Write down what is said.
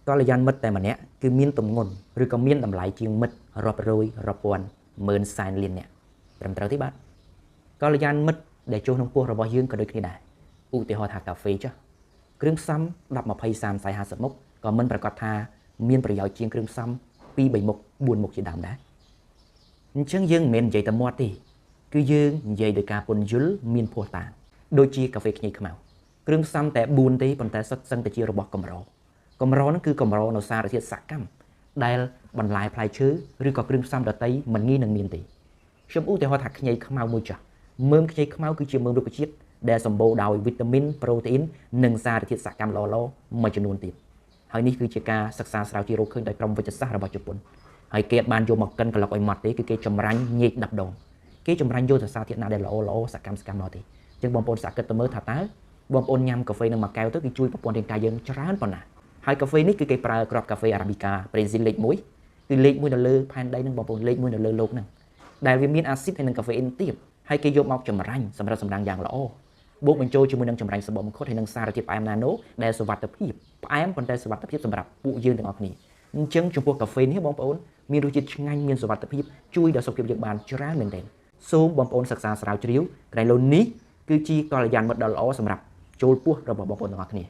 có là gian mít tại mà nè cứ miên tùng ngôn rồi có miên tầm lại chiên mít rọp rồi rọp quần mơn sàn liền nè tầm trâu tí bạn có là gian mít để cho nông pua rồi bao dương có đôi khi này u thì họ thả cà phê chứ krương xăm đập một hay sàn xài 50 mốc còn mình phải có tha miên phải giỏi chiên krương xăm pi 7 mốc buồn mốc chỉ đàm đá chẳng dương miền dậy tầm mót đi cứ dương dậy được cả bồn dul miên phô tàng đôi chi cà phê nhị khmau krương xămแต่บุญទីប៉ុន្តែសុទ្ធសឹងតែជារបស់កម្រហ្នឹងគឺកម្រនៅសារធាតុសកម្មដែលបន្លាយផ្លែឈើឬក៏គ្រឿងផ្សំដតៃមិនងាយនឹងមានទេខ្ញុំឧទាហរណ៍ថាខ្ញីខ្មៅមួយចាស់មើមខ្ញីខ្មៅគឺជាមើមរុក្ខជាតិដែលសម្បូរដោយវីតាមីនប្រូតេអ៊ីននិងសារធាតុសកម្មល្អៗមួយចំនួនទៀតហើយនេះគឺជាការសិក្សាស្រាវជ្រាវរកឃើញដោយក្រុមវិទ្យាសាស្ត្ររបស់ជប៉ុនហើយគេបានយកមកកិនក្លុកឲ្យម៉ត់ទេគឺគេចម្រាញ់ញែក10ដងគេចម្រាញ់យកទៅសារធាតុណាដែលល្អសកម្មមកទេអញ្ចឹងបងប្អូនសាកគិតទៅមើលថាតើបងប្អូនញ៉ាំកាហ្វេនឹងមួយកែវទៅគឺជួយប្រព័ន្ធរាងកាយយើងច្រើនប៉ុណ្ណាហើយកាហ្វេនេះគឺគេប្រើគ្រាប់កាហ្វេ Arabica ប្រេស៊ីលលេខ1គឺលេខ1នៅលើផែនដីនឹងបងប្អូនលេខ1នៅលើโลกហ្នឹងដែលវាមានអាស៊ីតហើយនឹងកាហ្វេអ៊ីនទៀតហើយគេយកមកចម្រាញ់សម្រាប់សម្រាំងយ៉ាងល្អបូកបញ្ចូលជាមួយនឹងចម្រាញ់សម្បកមង្ឃុតហើយនឹងសារធាតុផ្អែមណាណូដែលសុវត្ថិភាពផ្អែមប៉ុន្តែសុវត្ថិភាពសម្រាប់ពួកយើងទាំងអស់គ្នាអញ្ចឹងចំពោះកាហ្វេនេះបងប្អូនមានរសជាតិឆ្ងាញ់មានសុវត្ថិភាពជួយដល់សុខភាពយើងបានច្រើនមែនទែនសូមបងប្អូនសិក្សាស្រាវជ្រាវក្រែងលោនេះគឺជាកល្យានមិត្តដ៏ល្អសម្រាប់ចូលពោះរបស់បងប្អូនទាំងអស់គ្នា